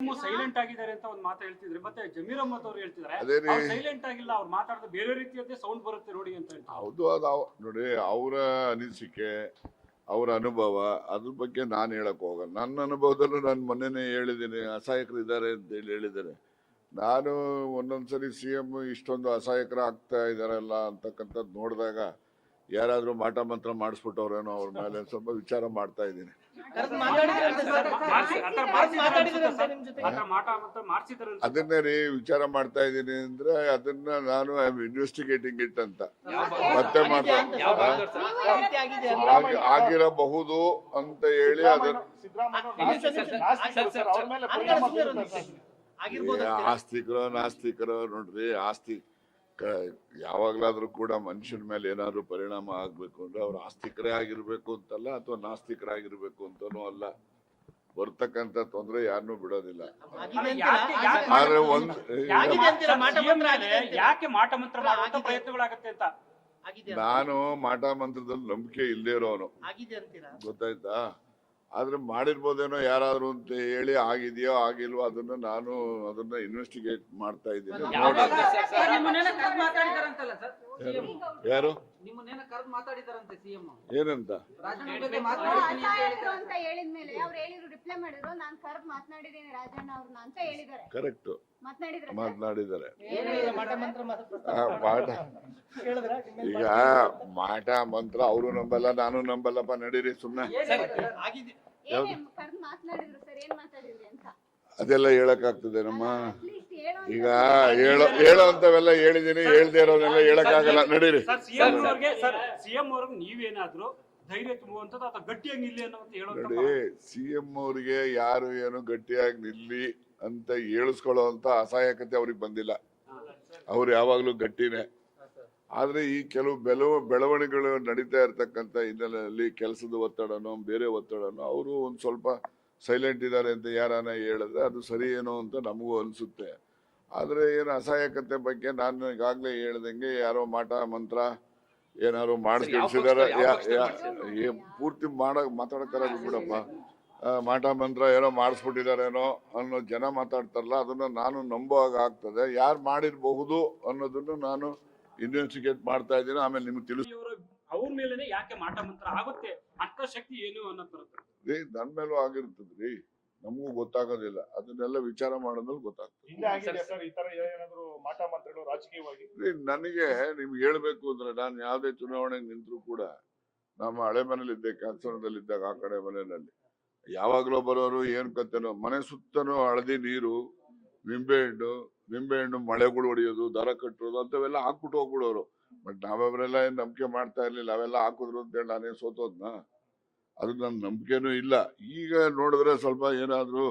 Silent ಆಗಿದ್ದಾರೆ ಅಂತ ಒಂದು ಮಾತು ಹೇಳ್ತಿದ್ರೆ, ಮತ್ತೆ ಜಮೀರ್ ಅಹ್ಮದ್ ಅವರು ಹೇಳ್ತಿದ್ದಾರೆ ಸೈಲೆಂಟ್ ಆಗಿಲ್ಲ, ಅವ್ರು ಮಾತಾಡೋದು ಬೇರೆ ರೀತಿಯದ್ದೇ ಸೌಂಡ್ ಬರುತ್ತೆ ನೋಡಿ ಅಂತ ಹೇಳ್ತಾರೆ. ಹೌದು, ಅದು ನೋಡಿ ಅವರ ಅನಿಸಿಕೆ, ಅವರ ಅನುಭವ, ಅದ್ರ ಬಗ್ಗೆ ನಾನು ಹೇಳಕ್ ಹೋಗಲ್ಲ. ನನ್ನ ಅನುಭವದಲ್ಲೂ ನಾನು ಮೊನ್ನೆನೇ ಹೇಳಿದ್ದೀನಿ, ಅಸಹಾಯಕರು ಇದ್ದಾರೆ ಅಂತ ಹೇಳಿದ್ದೇನೆ. ನಾನು ಒಂದೊಂದ್ಸರಿ CM ಇಷ್ಟೊಂದು ಅಸಹಾಯಕರು ಆಗ್ತಾ ಇದಾರಲ್ಲ ಅಂತಕ್ಕಂಥದ್ದು ನೋಡಿದಾಗ ಯಾರಾದ್ರೂ ಮಾಟ ಮಂತ್ರ ಮಾಡಿಸ್ಬಿಟ್ಟವ್ರೇನೋ ಅವ್ರ ಮೇಲೆ ಸ್ವಲ್ಪ ವಿಚಾರ ಮಾಡ್ತಾ ಇದ್ದೀನಿ. ಅದನ್ನೇ ರೀ ವಿಚಾರ ಮಾಡ್ತಾ ಇದ್ದೀನಿ ಅಂದ್ರೆ ಅದನ್ನ ನಾನು ಐ ಆಮ್ ಇನ್ವೆಸ್ಟಿಗೇಟಿಂಗ್ ಇಟ್ ಅಂತ ಮತ್ತೆ ಆಗಿರಬಹುದು ಅಂತ ಹೇಳಿ ಅದನ್ನ ಆಸ್ತಿಕರೋ ನಾಸ್ತಿಕರೋ ನೋಡ್ರಿ, ಆಸ್ತಿ ಯಾವಾಗ್ಲಾದ್ರೂ ಕೂಡ ಮನುಷ್ಯನ ಮೇಲೆ ಏನಾದ್ರು ಪರಿಣಾಮ ಆಗ್ಬೇಕು ಅಂದ್ರೆ ಅವ್ರು ಆಸ್ತಿಕರೇ ಆಗಿರ್ಬೇಕು ಅಂತಲ್ಲ, ಅಥವಾ ನಾಸ್ತಿಕರಾಗಿರ್ಬೇಕು ಅಂತಾನೂ ಅಲ್ಲ. ಬರ್ತಕ್ಕಂತ ತೊಂದ್ರೆ ಯಾರನ್ನೂ ಬಿಡೋದಿಲ್ಲ. ಆದ್ರೆ ನಾನು ಮಾಟ ಮಂತ್ರದಲ್ಲಿ ನಂಬಿಕೆ ಇಲ್ಲೇ ಇರೋನು, ಗೊತ್ತಾಯ್ತಾ? ಆದ್ರೆ ಮಾಡಿರ್ಬೋದೇನೋ ಯಾರಾದ್ರೂ ಅಂತ ಹೇಳಿ ಆಗಿದೆಯೋ ಆಗಿಲ್ವೋ ಅದನ್ನ ಇನ್ವೆಸ್ಟಿಗೇಟ್ ಮಾಡ್ತಾ ಇದ್ದೀನಿ. ಯಾರು ಏನಂತ ಕರೆಕ್ಟ್ ಮಾತನಾಡಿದ್ದಾರೆ. ಈಗ ಮಾಟ ಮಂತ್ರ ಅವರು ನಂಬಲ್ಲ, ನಾನು ನಂಬಲ್ಲಪ್ಪ, ನಡೀರಿ ಸುಮ್ನೆ. ಅದೆಲ್ಲ ಹೇಳಕ್ ಆಗ್ತದೇನಮ್ಮ? ಈಗ ಹೇಳೋ ಅಂತವೆಲ್ಲ ಹೇಳಿದೀನಿ, ಹೇಳ್ದೇ ಇರೋದೆಲ್ಲ ಹೇಳಕ್ ಆಗಲ್ಲ, ನಡೀರಿ. ಸಿಎಂ ಅವ್ರಿಗೆ ನೀವೇನಾದ್ರೂ ಧೈರ್ಯ ತುಂಬುವಂತದ್ದು ಅಥವಾ ಗಟ್ಟಿಯಾಗಿ ನಿಲ್ಲಿ ಅನ್ನೋ ನೋಡಿ, CM ಅವ್ರಿಗೆ ಯಾರು ಏನು ಗಟ್ಟಿಯಾಗಿ ನಿಲ್ಲಿ ಅಂತ ಹೇಳಿಸ್ಕೊಳ್ಳೋ ಅಂತ ಅಸಹಾಯಕತೆ ಅವ್ರಿಗೆ ಬಂದಿಲ್ಲ. ಅವ್ರು ಯಾವಾಗ್ಲೂ ಗಟ್ಟಿನೇ. ಆದ್ರೆ ಈ ಕೆಲವು ಬೆಳವಣಿಗೆಗಳು ನಡೀತಾ ಇರ್ತಕ್ಕಂಥ ಹಿನ್ನೆಲೆಯಲ್ಲಿ ಕೆಲಸದ ಒತ್ತಡನೋ ಬೇರೆ ಒತ್ತಡನೋ ಅವರು ಒಂದ್ ಸ್ವಲ್ಪ ಸೈಲೆಂಟ್ ಇದ್ದಾರೆ ಅಂತ ಯಾರನ್ನ ಹೇಳಿದ್ರೆ ಅದು ಸರಿ ಏನೋ ಅಂತ ನಮಗೂ ಅನ್ಸುತ್ತೆ. ಆದ್ರೆ ಏನು ಅಸಹಾಯಕತೆ ಬಗ್ಗೆ ನಾನು ಈಗಾಗ್ಲೇ ಹೇಳ್ದಂಗೆ ಯಾರೋ ಮಾಟ ಮಂತ್ರ ಏನಾದ್ರು ಮಾಡಿಸ್ಕೊಳ್ಸಿದಾರ, ಪೂರ್ತಿ ಮಾತಾಡಕ್ಕಾರ ಬಿಡಪ್ಪ, ಮಾಟ ಮಂತ್ರ ಏನೋ ಮಾಡಿಸ್ಬಿಟ್ಟಿದಾರೇನೋ ಅನ್ನೋ ಜನ ಮಾತಾಡ್ತಾರಲ್ಲ, ಅದನ್ನ ನಾನು ನಂಬುವಾಗ ಆಗ್ತದೆ. ಯಾರು ಮಾಡಿರಬಹುದು ಅನ್ನೋದನ್ನು ನಾನು ಇನ್ವೆಸ್ಟಿಗೇಟ್ ಮಾಡ್ತಾ ಇದ್ದೀನಿ. ಆಮೇಲೆ ನಿಮ್ಗೆ ತಿಳಿಸ್ ಅವ್ರ ಮೇಲೆ ಯಾಕೆ ಮಾಟ ಮಂತ್ರ ಆಗುತ್ತೆ ಅಂತ ಶಕ್ತಿ ಏನು ಅನ್ನೋದು ನನ್ ಮೇಲೂ ಆಗಿರ್ತದ್ರಿ, ನಮಗೂ ಗೊತ್ತಾಗೋದಿಲ್ಲ. ಅದನ್ನೆಲ್ಲ ವಿಚಾರ ಮಾಡೋದ್ರಲ್ಲಿ ಗೊತ್ತಾಗ್ತದೆ. ನನಗೆ ನಿಮ್ಗೆ ಹೇಳ್ಬೇಕು ಅಂದ್ರೆ, ನಾನು ಯಾವ್ದೇ ಚುನಾವಣೆಗೆ ನಿಂತರೂ ಕೂಡ ನಮ್ಮ ಹಳೆ ಮನೇಲಿದ್ದೆ, ಕ್ಯಾನ್ಸರ್ನಲ್ಲಿದ್ದಾಗ ಆ ಕಡೆ ಮನೆಯಲ್ಲಿ ಯಾವಾಗ್ಲೂ ಬರೋರು ಏನ್ ಕತ್ತೇನೋ, ಮನೆ ಸುತ್ತನೂ ಹಳದಿ ನೀರು, ನಿಂಬೆಹಣ್ಣು ಮಳೆಗಳು ಹೊಡಿಯೋದು, ದರ ಕಟ್ಟೋದು ಅಂತವೆಲ್ಲ ಹಾಕ್ಬಿಟ್ಟು ಹೋಗ್ಬಿಡೋರು. ಬಟ್ ನಾವವರೆಲ್ಲ ಏನ್ ನಂಬಿಕೆ ಮಾಡ್ತಾ ಇರ್ಲಿಲ್ಲ. ಅವೆಲ್ಲ ಹಾಕಿದ್ರು ಅಂತೇಳಿ ನಾನೇನ್ ಸೋತೋದ್ನ? ಅದು ನನ್ ನಂಬಿಕೆನೂ ಇಲ್ಲ. ಈಗ ನೋಡಿದ್ರೆ ಸ್ವಲ್ಪ ಏನಾದ್ರು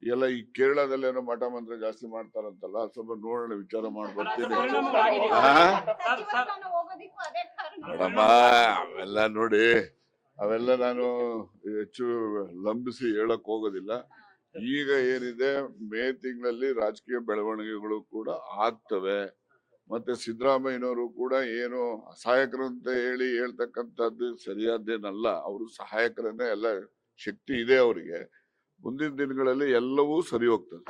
ಎಲ್ಲ ಈ ಕೇರಳದಲ್ಲಿ ಏನೋ ಮಠ ಮಂತ್ರ ಜಾಸ್ತಿ ಮಾಡ್ತಾರಂತಲ್ಲ, ಸ್ವಲ್ಪ ನೋಡೋಣ, ವಿಚಾರ ಮಾಡಿ ಬರ್ತೀನಿ. ನೋಡಮ್ಮ, ಅವೆಲ್ಲ ನೋಡಿ, ಅವೆಲ್ಲ ನಾನು ಹೆಚ್ಚು ಲಂಬಿಸಿ ಹೇಳಕ್ ಹೋಗೋದಿಲ್ಲ. ಈಗ ಏನಿದೆ, ಮೇ ತಿಂಗಳಲ್ಲಿ ರಾಜಕೀಯ ಬೆಳವಣಿಗೆಗಳು ಕೂಡ ಆಗ್ತವೆ. ಮತ್ತೆ ಸಿದ್ದರಾಮಯ್ಯನವರು ಕೂಡ ಏನು ಅಸಹಾಯಕರು ಅಂತ ಹೇಳ್ತಕ್ಕಂಥದ್ದು ಸರಿಯಾದ್ದೇನಲ್ಲ. ಅವರು ಸಹಾಯಕರನ್ನೇ, ಎಲ್ಲ ಶಕ್ತಿ ಇದೆ ಅವರಿಗೆ. ಮುಂದಿನ ದಿನಗಳಲ್ಲಿ ಎಲ್ಲವೂ ಸರಿ ಹೋಗ್ತದೆ.